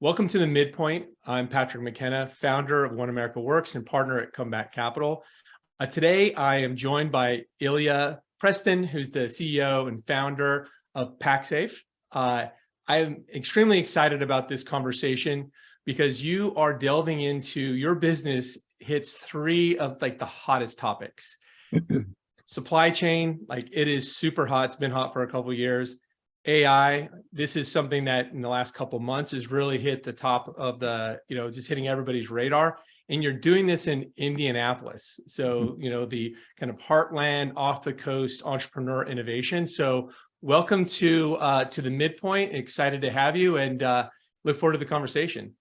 Welcome to The Midpoint. I'm Patrick McKenna, founder of One America Works and partner at Comeback Capital. Today, I am joined by Ilya, Preston, who's the CEO and founder of Paxafe. I am extremely excited about this conversation because you are delving into your business hits three of the hottest topics. Supply chain, it is super hot. It's been hot for a couple of years. AI, this is something that in the last couple of months has really hit the top of the, just hitting everybody's radar. And you're doing this in Indianapolis. So, the kind of heartland, off the coast entrepreneur innovation. So welcome to The Midpoint. Excited to have you and look forward to the conversation.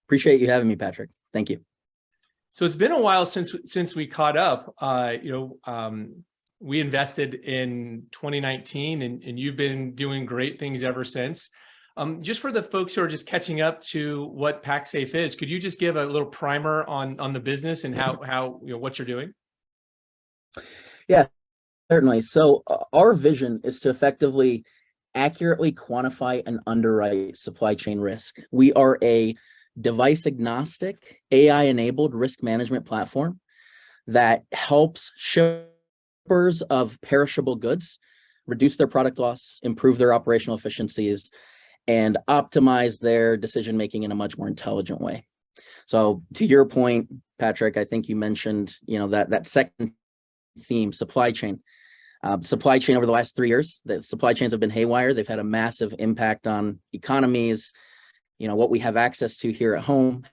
Appreciate you having me, Patrick. Thank you. So it's been a while since we caught up. We invested in 2019 and you've been doing great things ever since. Just for the folks who are just catching up to what Paxafe is, could you just give a little primer on the business and how what you're doing? Yeah, certainly. So our vision is to effectively accurately quantify and underwrite supply chain risk. We are a device agnostic, AI-enabled risk management platform that helps shippers of perishable goods reduce their product loss, improve their operational efficiencies, and optimize their decision-making in a much more intelligent way. So to your point, Patrick, I think you mentioned, that second theme, supply chain. Supply chain over the last 3 years, the supply chains have been haywire. They've had a massive impact on economies, what we have access to here at home,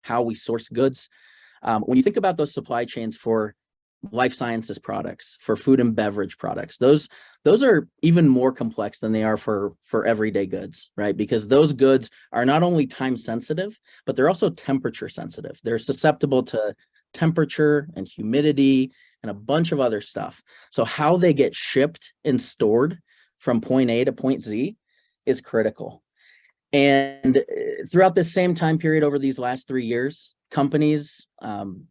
how we source goods. When you think about those supply chains for life sciences products, for food and beverage products, those are even more complex than they are for everyday goods, right? Because those goods are not only time sensitive, but they're also temperature sensitive. They're susceptible to temperature and humidity and a bunch of other stuff. So how they get shipped and stored from point A to point Z is critical. And throughout this same time period over these last 3 years, companies,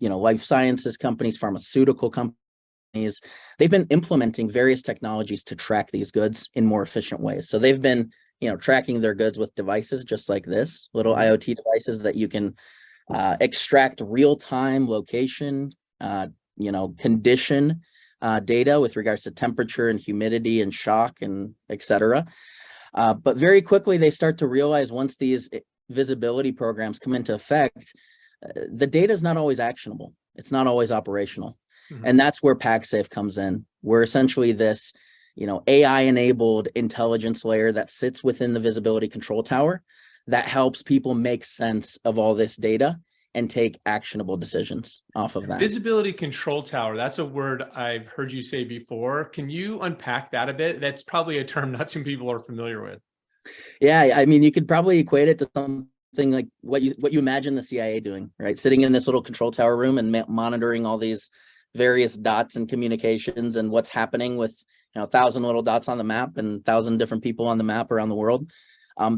life sciences companies, pharmaceutical companies, they've been implementing various technologies to track these goods in more efficient ways. So they've been, tracking their goods with devices just like this, little IoT devices that you can extract real-time location, condition data with regards to temperature and humidity and shock and et cetera. But very quickly, they start to realize once these visibility programs come into effect, the data is not always actionable. It's not always operational. Mm-hmm. And that's where Paxafe comes in. We're essentially this, AI-enabled intelligence layer that sits within the visibility control tower that helps people make sense of all this data and take actionable decisions off of that. Visibility control tower, that's a word I've heard you say before. Can you unpack that a bit? That's probably a term not some people are familiar with. Yeah, I mean, you could probably equate it to something like what you imagine the CIA doing, right? Sitting in this little control tower room and monitoring all these various dots and communications and what's happening with 1,000 little dots on the map and 1,000 different people on the map around the world.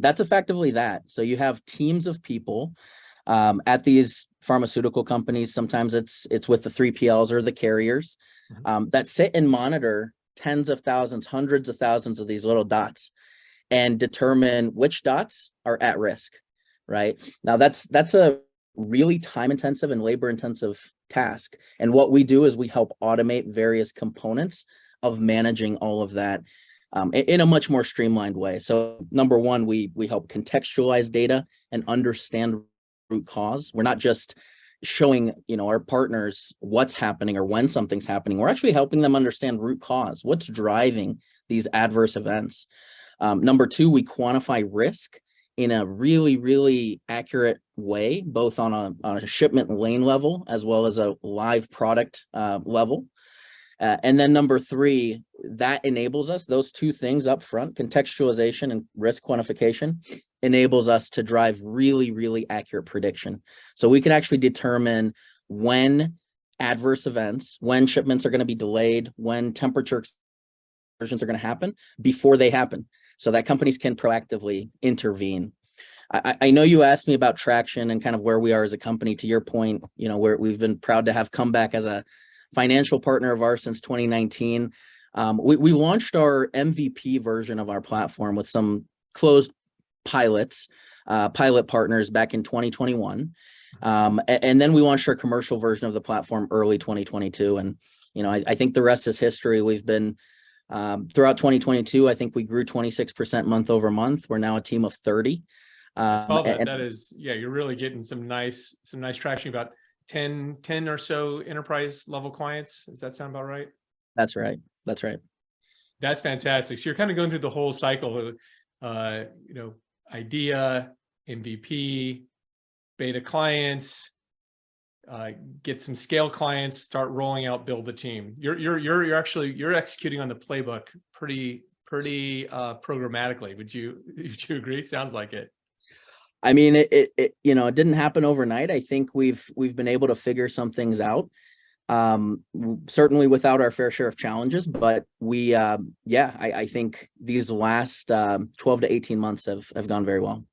That's effectively that. So you have teams of people at these pharmaceutical companies. Sometimes it's with the 3PLs or the carriers that sit and monitor tens of thousands, hundreds of thousands of these little dots and determine which dots are at risk. Right now, that's a really time-intensive and labor-intensive task. And what we do is we help automate various components of managing all of that in a much more streamlined way. So number one, we help contextualize data and understand root cause. We're not just showing our partners what's happening or when something's happening. We're actually helping them understand root cause, what's driving these adverse events. Number two, we quantify risk in a really, really accurate way, both on a shipment lane level as well as a live product level. And then number three, that enables us, those two things up front, contextualization and risk quantification, enables us to drive really, really accurate prediction. So we can actually determine when adverse events, when shipments are going to be delayed, when temperature excursions are going to happen before they happen, so that companies can proactively intervene. I know you asked me about traction and kind of where we are as a company. To your point, where we've been proud to have Comeback as a financial partner of ours since 2019. We launched our MVP version of our platform with some closed pilots pilot partners back in 2021. And then we launched our commercial version of the platform early 2022. And, I think the rest is history. We've been throughout 2022, I think we grew 26% month over month. We're now a team of 30. I saw that. That is, yeah, you're really getting some nice traction, about 10 or so enterprise level clients. Does that sound about right? That's right. That's right. That's fantastic. So you're kind of going through the whole cycle of, idea, MVP, beta clients, get some scale clients, start rolling out, build the team. You're executing on the playbook pretty programmatically. Would you agree? Sounds like it. I mean, it didn't happen overnight. I think we've been able to figure some things out. Certainly without our fair share of challenges, but I think these last 12 to 18 months have gone very well.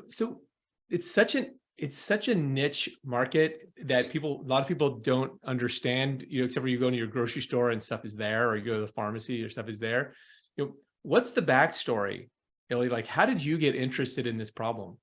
So it's such a niche market that a lot of people don't understand, except for you go into your grocery store and stuff is there, or you go to the pharmacy, your stuff is there. What's the backstory, Ilya? Like, how did you get interested in this problem?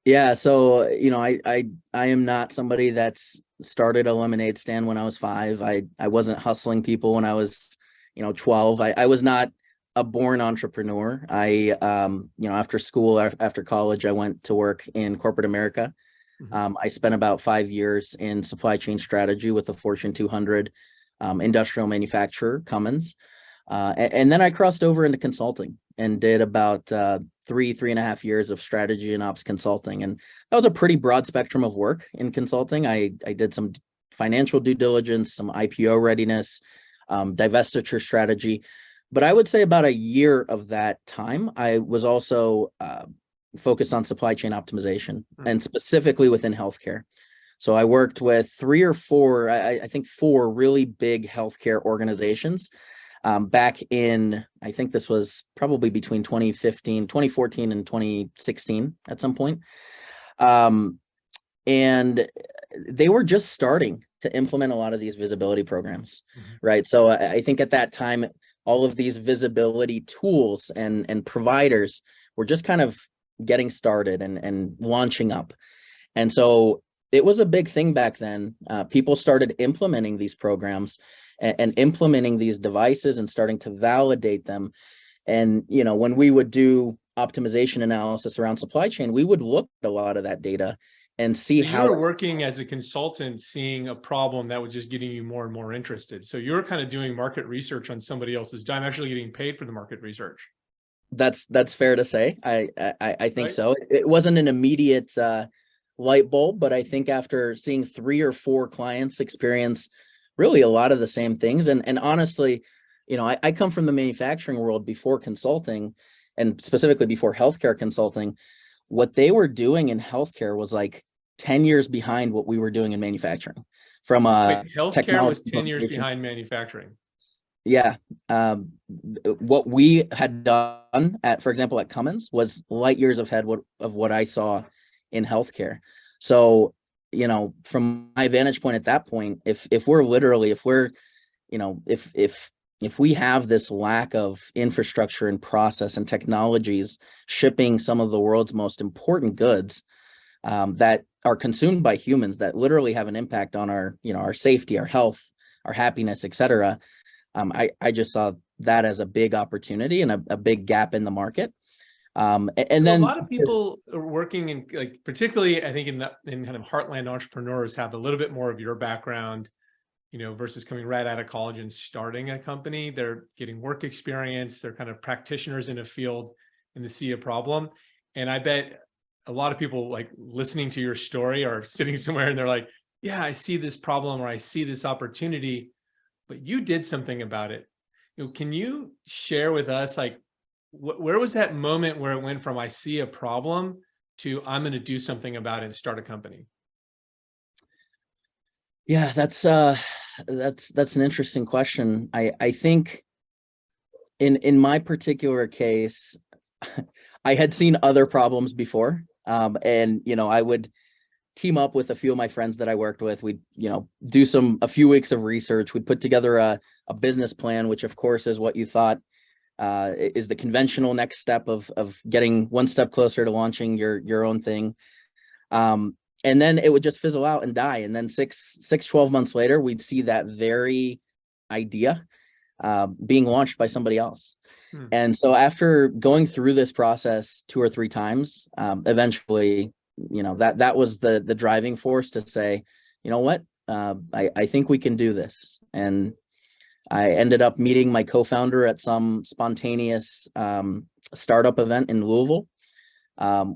Yeah, so I am not somebody that's started a lemonade stand when I was 5. I wasn't hustling people when I was 12. I was not a born entrepreneur. After school, after college, I went to work in corporate America. I spent about 5 years in supply chain strategy with the Fortune 200 industrial manufacturer, Cummins. And then I crossed over into consulting and did about 3.5 years of strategy and ops consulting. And that was a pretty broad spectrum of work in consulting. I did some financial due diligence, some IPO readiness, divestiture strategy. But I would say about a year of that time, I was also focused on supply chain optimization, and specifically within healthcare. So I worked with 3 or 4, I think 4 really big healthcare organizations back in, I think this was probably between 2014 and 2016 at some point. And they were just starting to implement a lot of these visibility programs, right? So I think at that time, all of these visibility tools and providers were just kind of getting started and launching up. And so it was a big thing back then. People started implementing these programs and implementing these devices and starting to validate them. And, when we would do optimization analysis around supply chain, we would look at a lot of that data and see how you were working as a consultant, seeing a problem that was just getting you more and more interested. So you're kind of doing market research on somebody else's dime, actually getting paid for the market research. That's fair to say. I think Right? so. It wasn't an immediate light bulb, but I think after seeing 3 or 4 clients experience really a lot of the same things, and honestly, I come from the manufacturing world before consulting, and specifically before healthcare consulting. What they were doing in healthcare was like 10 years behind what we were doing in manufacturing. From healthcare was 10 years behind manufacturing. Yeah. What we had done for example, at Cummins was light years ahead of what I saw in healthcare. So, from my vantage point at that point, if we have this lack of infrastructure and process and technologies shipping some of the world's most important goods that are consumed by humans, that literally have an impact on our safety, our health, our happiness, et cetera. I just saw that as a big opportunity and a big gap in the market. And then a lot of people are working in, like, particularly I think in kind of heartland entrepreneurs have a little bit more of your background, versus coming right out of college and starting a company. They're getting work experience. They're kind of practitioners in a field and they see a problem. And I bet a lot of people, like, listening to your story are sitting somewhere and they're like, yeah, I see this problem or I see this opportunity, but you did something about it. Can you share with us, like, where was that moment where it went from I see a problem to I'm going to do something about it and start a company? Yeah, that's an interesting question. I think in my particular case, I had seen other problems before. And I would team up with a few of my friends that I worked with. We'd, do a few weeks of research. We'd put together a business plan, which of course is what you thought is the conventional next step of getting one step closer to launching your own thing. And then it would just fizzle out and die. And then 12 months later, we'd see that very idea being launched by somebody else. And so after going through this process 2 or 3 times, eventually, that was the driving force to say, you know what, I think we can do this. And I ended up meeting my co-founder at some spontaneous startup event in Louisville.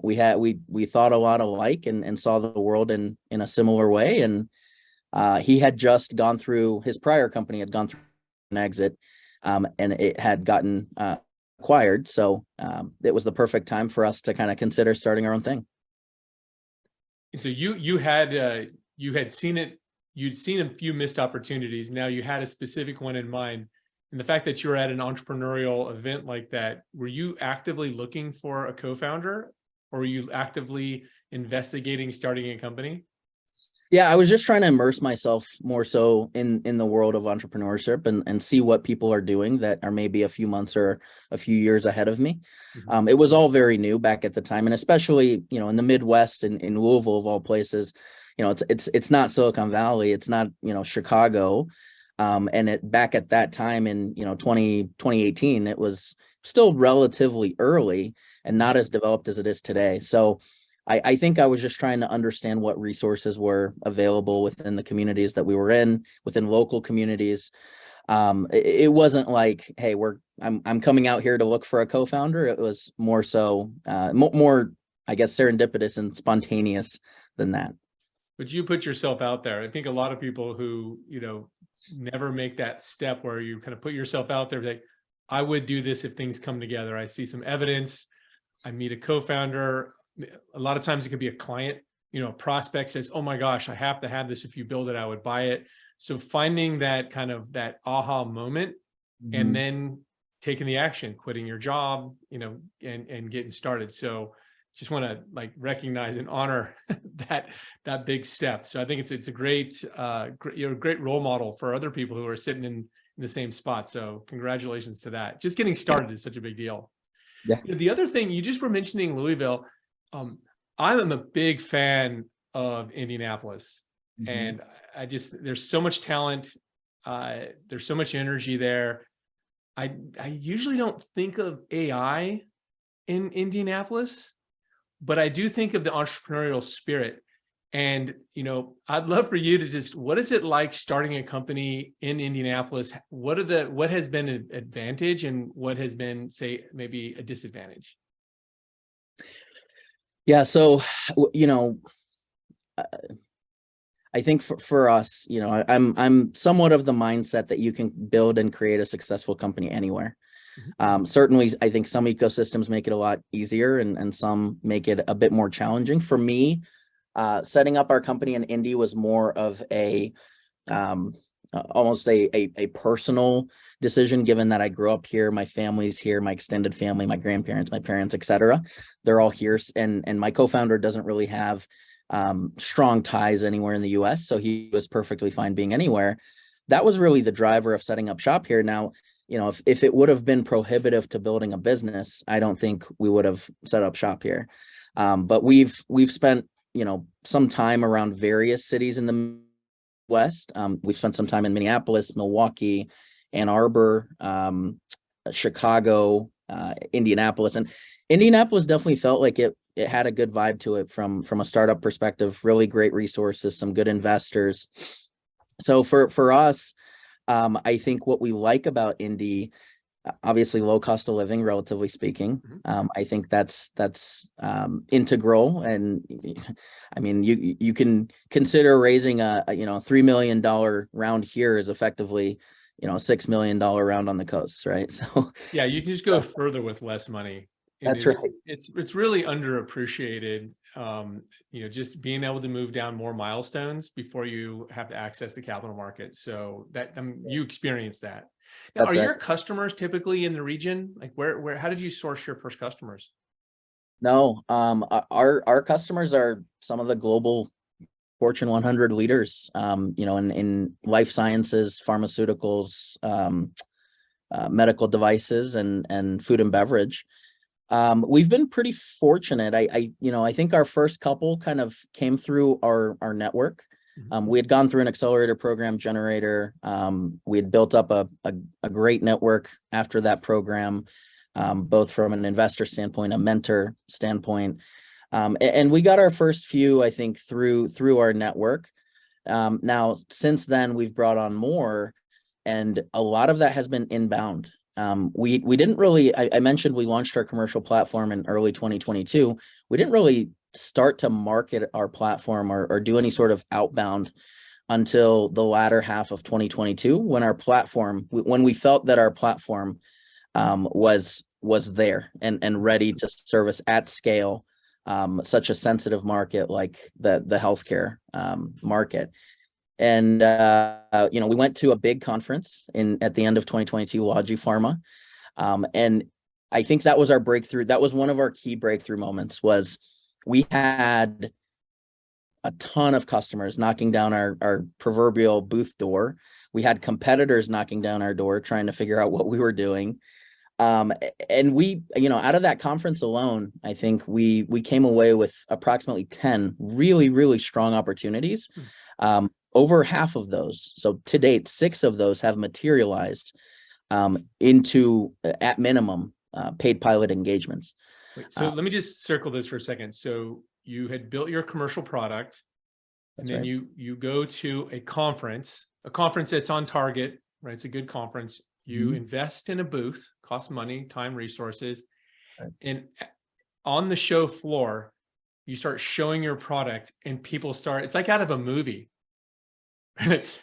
We thought a lot alike and saw the world in a similar way. And he had just gone through, his prior company had gone through an exit, and it had gotten acquired. So it was the perfect time for us to kind of consider starting our own thing. And so you had seen it, you'd seen a few missed opportunities. Now you had a specific one in mind. And the fact that you were at an entrepreneurial event like that, were you actively looking for a co-founder, or were you actively investigating starting a company? Yeah, I was just trying to immerse myself more so in the world of entrepreneurship and see what people are doing that are maybe a few months or a few years ahead of me. It was all very new back at the time, and especially in the Midwest, in Louisville of all places. It's not Silicon Valley, it's not Chicago, and back at that time in 2018, it was still relatively early and not as developed as it is today. So I think I was just trying to understand what resources were available within the communities that we were in, within local communities. It wasn't like, hey, I'm coming out here to look for a co-founder. It was more so, more, I guess, serendipitous and spontaneous than that. But you put yourself out there. I think a lot of people who, never make that step where you kind of put yourself out there, like, I would do this if things come together. I see some evidence. I meet a co-founder. A lot of times it could be a client, a prospect says, oh my gosh, I have to have this. If you build it, I would buy it. So finding that kind of that aha moment, and then taking the action, quitting your job, and getting started. So just want to recognize and honor that big step. So I think it's a great, you're a great role model for other people who are sitting in the same spot. So congratulations to that. Just getting started is such a big deal. Yeah. The other thing, you just were mentioning Louisville. I am a big fan of Indianapolis, and there's so much talent. There's so much energy there. I usually don't think of AI in Indianapolis, but I do think of the entrepreneurial spirit. And, I'd love for you to what is it like starting a company in Indianapolis? What has been an advantage and what has been, say, maybe a disadvantage? Yeah. So, I think for us, I'm somewhat of the mindset that you can build and create a successful company anywhere. Certainly, I think some ecosystems make it a lot easier and some make it a bit more challenging. For me, setting up our company in Indy was more of almost a personal decision, given that I grew up here, my family's here, my extended family, my grandparents, my parents, etc. They're all here, and my co-founder doesn't really have strong ties anywhere in the US, so he was perfectly fine being anywhere. That was really the driver of setting up shop here. Now, if it would have been prohibitive to building a business, I don't think we would have set up shop here. But we've spent some time around various cities in the West. We've spent some time in Minneapolis, Milwaukee, Ann Arbor, Chicago, Indianapolis, and Indianapolis definitely felt like it had a good vibe to it from a startup perspective. Really great resources, some good investors. So for us, I think what we like about Indy, obviously low cost of living, relatively speaking. I think that's integral. And I mean, you can consider raising a $3 million round here is effectively a $6 million round on the coast, right? So yeah, you can just go further with less money. That's right. It's really underappreciated. Just being able to move down more milestones before you have to access the capital market. So that you experience that. Now, are your customers typically in the region? Like how did you source your first customers? No, our customers are some of the global Fortune 100 leaders, in life sciences, pharmaceuticals, medical devices and food and beverage. We've been pretty fortunate. I think our first couple kind of came through our network. We had gone through an accelerator program generator. We had built up a great network after that program, both from an investor standpoint, a mentor standpoint. And we got our first few, I think, through our network. Now, since then, we've brought on more, and a lot of that has been inbound. We didn't really, I mentioned we launched our commercial platform in early 2022. We didn't really start to market our platform or do any sort of outbound until the latter half of 2022, when we felt that our platform was there and ready to service at scale such a sensitive market like the healthcare market. And we went to a big conference at the end of 2022, Logi Pharma, and I think that was our breakthrough. That was one of our key breakthrough moments. Was we had a ton of customers knocking down our proverbial booth door. We had competitors knocking down our door trying to figure out what we were doing. And we, out of that conference alone, I think we came away with approximately 10 really, really strong opportunities. Over half of those, so to date, 6 of those have materialized into, at minimum, paid pilot engagements. Wait, so let me just circle this for a second. So you had built your commercial product, and then right. you go to a conference that's on target, right? It's a good conference. You invest in a booth, costs money, time, resources, Right. and on the show floor, you start showing your product, and people start. It's like out of a movie.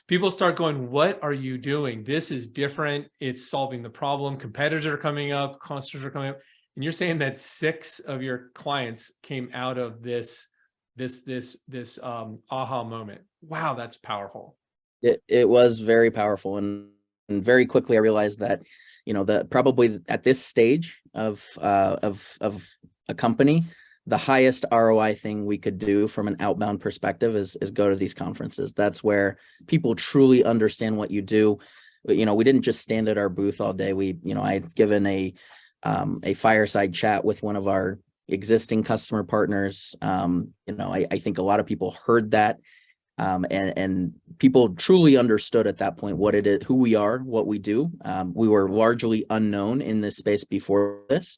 People start going, "What are you doing? This is different. It's solving the problem. Competitors are coming up, customers are coming up." And you're saying that 6 of your clients came out of this aha moment. Wow, that's powerful. It was very powerful, and very quickly I realized that, probably at this stage of a company, the highest ROI thing we could do from an outbound perspective is go to these conferences. That's where people truly understand what you do. We didn't just stand at our booth all day. I had given a fireside chat with one of our existing customer partners. I think a lot of people heard that, and people truly understood at that point what it is, who we are, what we do. We were largely unknown in this space before this.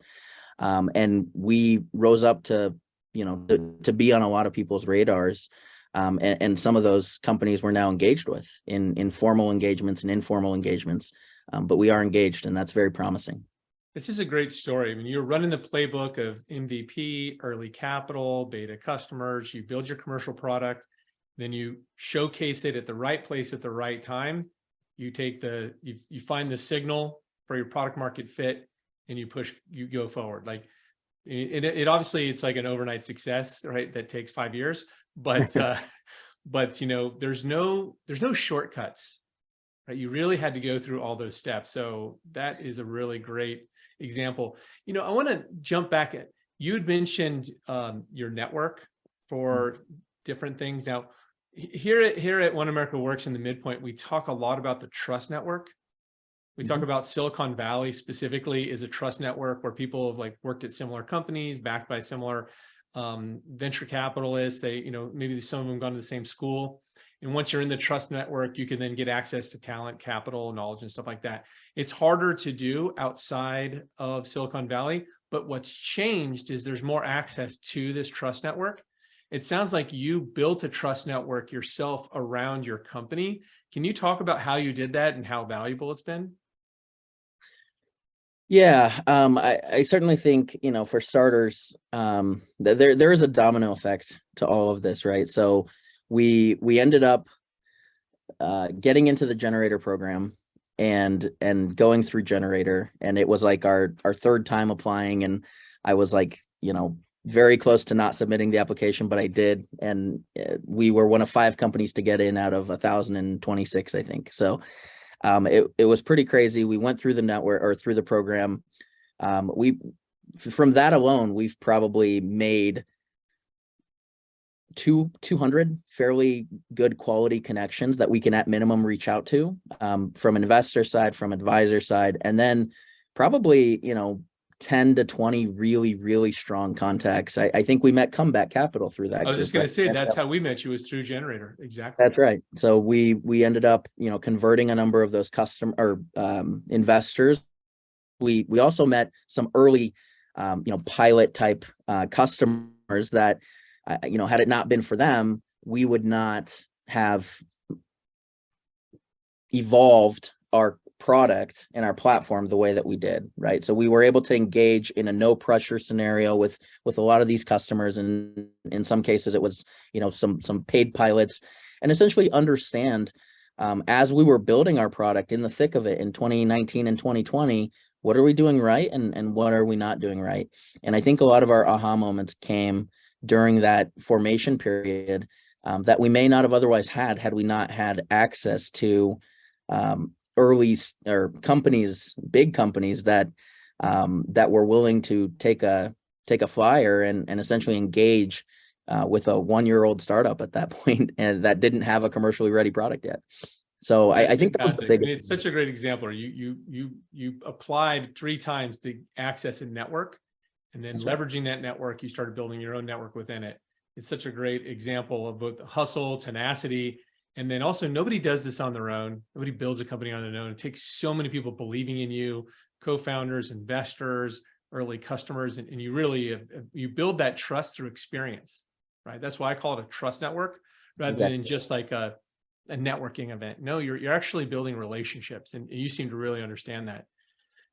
And we rose up to be on a lot of people's radars. And some of those companies we're now engaged with in formal engagements and informal engagements. But we are engaged, and that's very promising. This is a great story. I mean, you're running the playbook of MVP, early capital, beta customers, you build your commercial product, then you showcase it at the right place at the right time. You find the signal for your product market fit, and you go forward. Like it obviously, it's like an overnight success, right? That takes 5 years, but there's no shortcuts, right? You really had to go through all those steps. So that is a really great example. I want to jump back. You had mentioned your network for different things. Now, here at One America Works in the Midpoint, we talk a lot about the trust network. We talk about Silicon Valley specifically is a trust network where people have worked at similar companies, backed by similar venture capitalists. They, maybe some of them gone to the same school. And once you're in the trust network, you can then get access to talent, capital, knowledge, and stuff like that. It's harder to do outside of Silicon Valley, but what's changed is there's more access to this trust network. It sounds like you built a trust network yourself around your company. Can you talk about how you did that and how valuable it's been? Yeah, I certainly think, for starters, there is a domino effect to all of this, right? So we ended up getting into the generator program and going through generator, and it was like our 3rd time applying, and I was very close to not submitting the application, but I did, and we were one of 5 companies to get in out of 1,026, I think. So it was pretty crazy. We went through the network or through the program. From that alone, we've probably made 200 fairly good quality connections that we can at minimum reach out to, from investor side, from advisor side, and then probably, 10 to 20 really, really strong contacts. I think we met Comeback Capital through that I was group, just going right? to say that's how we met you, was through Generator. Exactly. That's right. So we ended up, converting a number of those investors. We also met some early, pilot type customers that, had it not been for them, we would not have evolved our product and our platform the way that we did, right? So we were able to engage in a no pressure scenario with a lot of these customers, and in some cases it was, some paid pilots, and essentially understand, as we were building our product in the thick of it in 2019 and 2020, what are we doing right, and what are we not doing right? And I think a lot of our aha moments came during that formation period, that we may not have otherwise had we not had access to early or companies, big companies that were willing to take a flyer and essentially engage with a 1-year-old startup at that point, and that didn't have a commercially ready product yet. So I think that was the biggest. It's such a great example. You applied 3 times to access a network, and then leveraging that network, you started building your own network within it. It's such a great example of both hustle, tenacity, and then also nobody does this on their own. Nobody builds a company on their own. It takes so many people believing in you, co-founders, investors, early customers, and you really, you build that trust through experience, right? That's why I call it a trust network rather than just like a networking event. No, you're actually building relationships, and you seem to really understand that.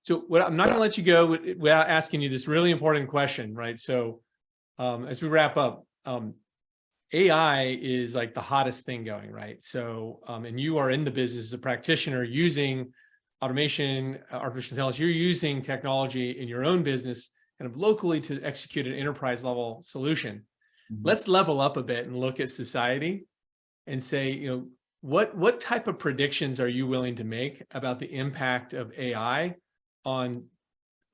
So I'm not going to let you go without asking you this really important question, right? So as we wrap up, AI is like the hottest thing going, right? So, and you are in the business as a practitioner using automation, artificial intelligence, you're using technology in your own business kind of locally to execute an enterprise level solution. Let's level up a bit and look at society and say, what type of predictions are you willing to make about the impact of AI on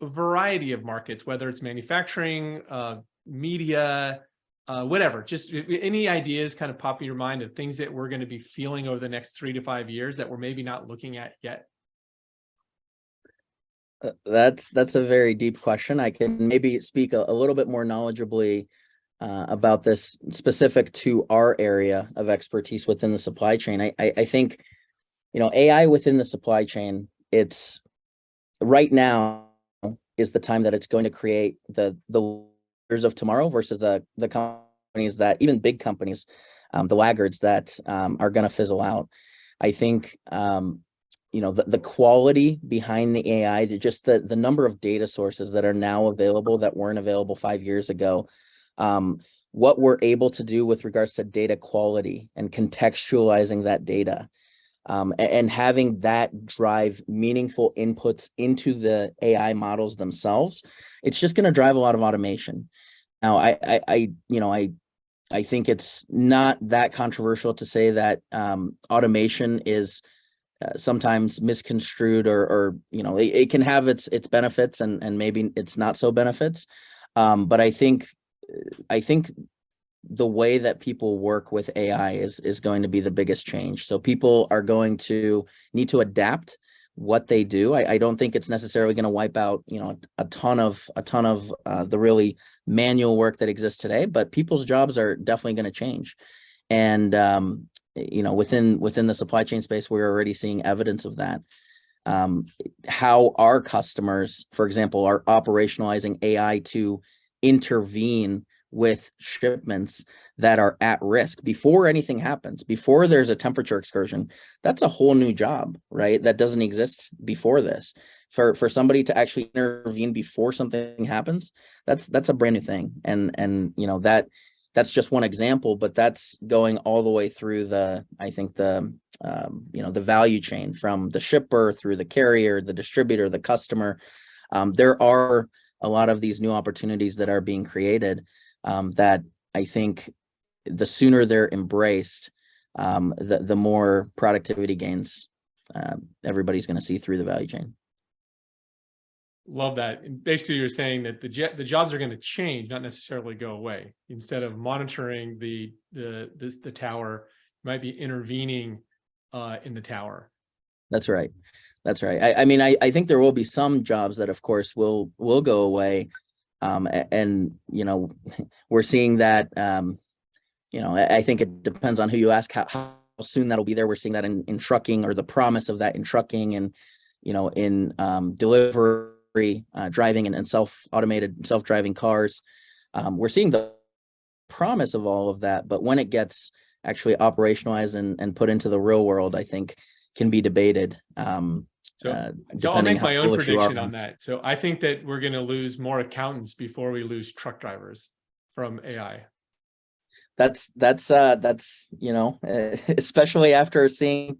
a variety of markets, whether it's manufacturing, media, whatever, just any ideas kind of pop in your mind of things that we're going to be feeling over the next 3 to 5 years that we're maybe not looking at yet? That's a very deep question. I can maybe speak a little bit more knowledgeably about this specific to our area of expertise within the supply chain. I think, AI within the supply chain, it's right now is the time that it's going to create the leaders of tomorrow versus the companies that, even big companies, the laggards that are going to fizzle out. I think, the quality behind the AI, just the number of data sources that are now available that weren't available 5 years ago, what we're able to do with regards to data quality and contextualizing that data, and having that drive meaningful inputs into the AI models themselves, it's just going to drive a lot of automation. Now, I think it's not that controversial to say that automation is sometimes misconstrued, or it can have its benefits and maybe it's not so benefits. But I think the way that people work with AI is going to be the biggest change. So people are going to need to adapt what they do. I don't think it's necessarily going to wipe out, a ton of the really manual work that exists today, but people's jobs are definitely going to change. And within the supply chain space, we're already seeing evidence of that. How our customers, for example, are operationalizing AI to intervene with shipments that are at risk before anything happens, before there's a temperature excursion. That's a whole new job, right? That doesn't exist before this. For somebody to actually intervene before something happens, that's a brand new thing. And that's just one example, but that's going all the way through the value chain, from the shipper through the carrier, the distributor, the customer. There are a lot of these new opportunities that are being created, that I think the sooner they're embraced, the more productivity gains everybody's going to see through the value chain. Love that. And basically, you're saying that the jobs are going to change, not necessarily go away. Instead of monitoring the tower, you might be intervening in the tower. That's right. That's right. I mean, I think there will be some jobs that, of course, will go away. And, you know, we're seeing that, you know, I think it depends on who you ask how soon that'll be there. We're seeing that in trucking, or the promise of that in trucking, and, you know, in delivery, driving, and self-automated, self-driving cars. We're seeing the promise of all of that, but when it gets actually operationalized and put into the real world, I think can be debated. So I'll make my own prediction on that. So I think that we're going to lose more accountants before we lose truck drivers from AI. That's you know, especially after seeing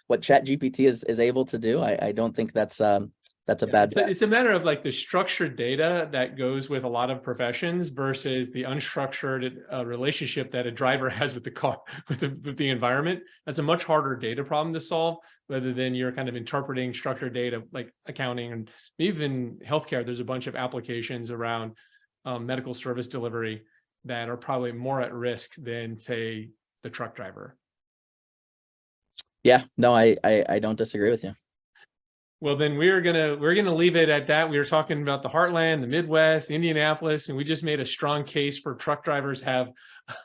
what ChatGPT is able to do. I don't think that's a bad bet. It's a matter of like the structured data that goes with a lot of professions versus the unstructured relationship that a driver has with the car, with the environment. That's a much harder data problem to solve, rather than you're kind of interpreting structured data like accounting and even healthcare. There's a bunch of applications around medical service delivery that are probably more at risk than, say, the truck driver. Yeah, no, I don't disagree with you. Well, then we're gonna leave it at that. We were talking about the Heartland, the Midwest, Indianapolis, and we just made a strong case for truck drivers have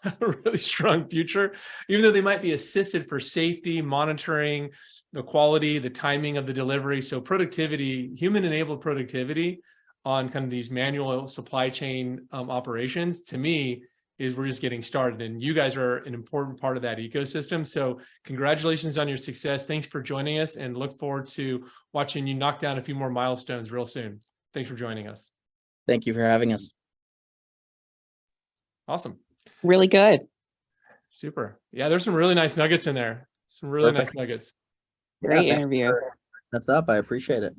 a really strong future, even though they might be assisted for safety, monitoring, the quality, the timing of the delivery. So productivity, human-enabled productivity on kind of these manual supply chain operations, to me, is we're just getting started, and you guys are an important part of that ecosystem. So congratulations on your success. Thanks for joining us, and look forward to watching you knock down a few more milestones real soon. Thanks for joining us. Thank you for having us. Awesome. Really good. Super. Yeah, there's some really nice nuggets in there. Some really nice nuggets. Great interview. That's up. I appreciate it.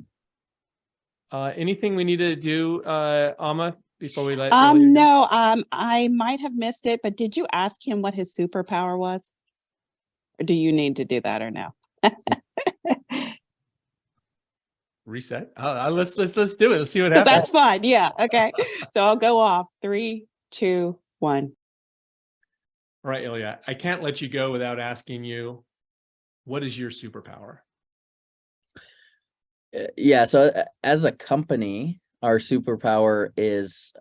Anything we need to do, Amma, before we let Ilya go? No, I might have missed it, but did you ask him what his superpower was? Or do you need to do that, or no? Reset. Let's do it. Let's see what happens. That's fine. Yeah. Okay. So I'll go off. 3, 2, 1. All right, Ilya, I can't let you go without asking you, what is your superpower? Yeah, so as a company, our superpower is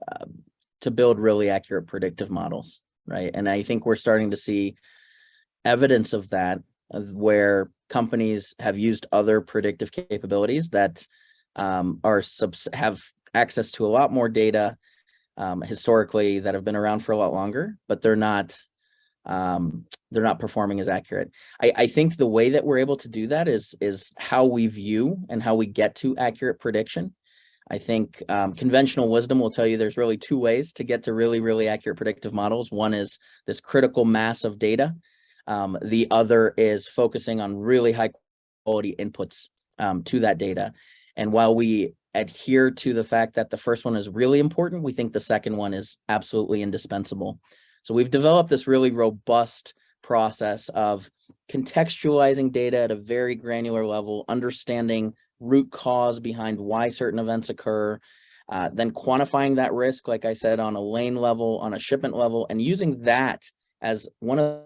to build really accurate predictive models, right? And I think we're starting to see evidence of that, where companies have used other predictive capabilities that have access to a lot more data historically, that have been around for a lot longer, but they're not performing as accurate. I think the way that we're able to do that is how we view and how we get to accurate prediction. I think conventional wisdom will tell you there's really two ways to get to really, really accurate predictive models. One is this critical mass of data. The other is focusing on really high quality inputs to that data. And while we adhere to the fact that the first one is really important, we think the second one is absolutely indispensable. So we've developed this really robust process of contextualizing data at a very granular level, understanding root cause behind why certain events occur, then quantifying that risk, like I said, on a lane level, on a shipment level, and using that as one of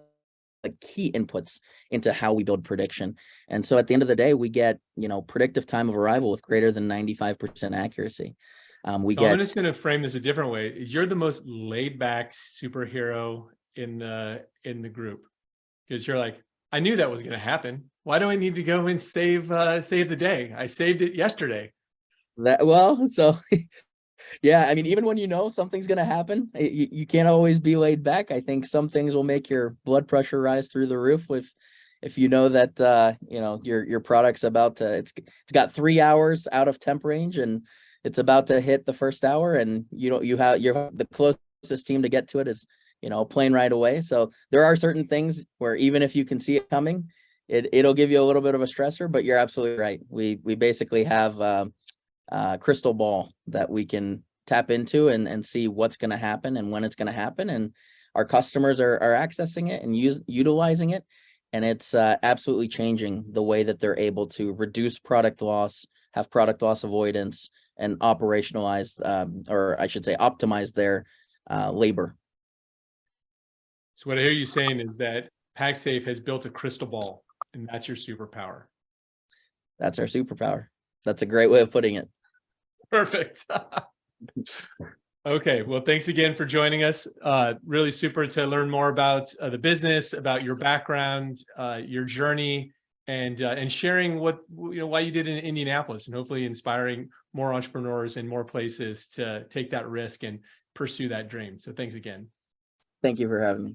the key inputs into how we build prediction. And so at the end of the day, we get, predictive time of arrival with greater than 95% accuracy. I'm just going to frame this a different way. Is you're the most laid back superhero in the group, because you're like, I knew that was going to happen. Why do I need to go and save the day? I saved it yesterday. Yeah, I mean, even when something's going to happen, you can't always be laid back. I think some things will make your blood pressure rise through the roof if you know that your product's about to, it's got 3 hours out of temp range, and it's about to hit the first hour, and you're the closest team to get to it is a plane ride away. So there are certain things where even if you can see it coming, it'll give you a little bit of a stressor. But you're absolutely right. We basically have a crystal ball that we can tap into and see what's going to happen and when it's going to happen, and our customers are accessing it and utilizing it, and it's absolutely changing the way that they're able to reduce product loss, have product loss avoidance, and operationalize, or I should say optimize their labor. So what I hear you saying is that Paxafe has built a crystal ball, and that's your superpower. That's our superpower. That's a great way of putting it. Perfect. Okay, well, thanks again for joining us. Really super to learn more about the business, about your background, your journey, and sharing what why you did in Indianapolis, and hopefully inspiring more entrepreneurs in more places to take that risk and pursue that dream. So thanks again. Thank you for having me.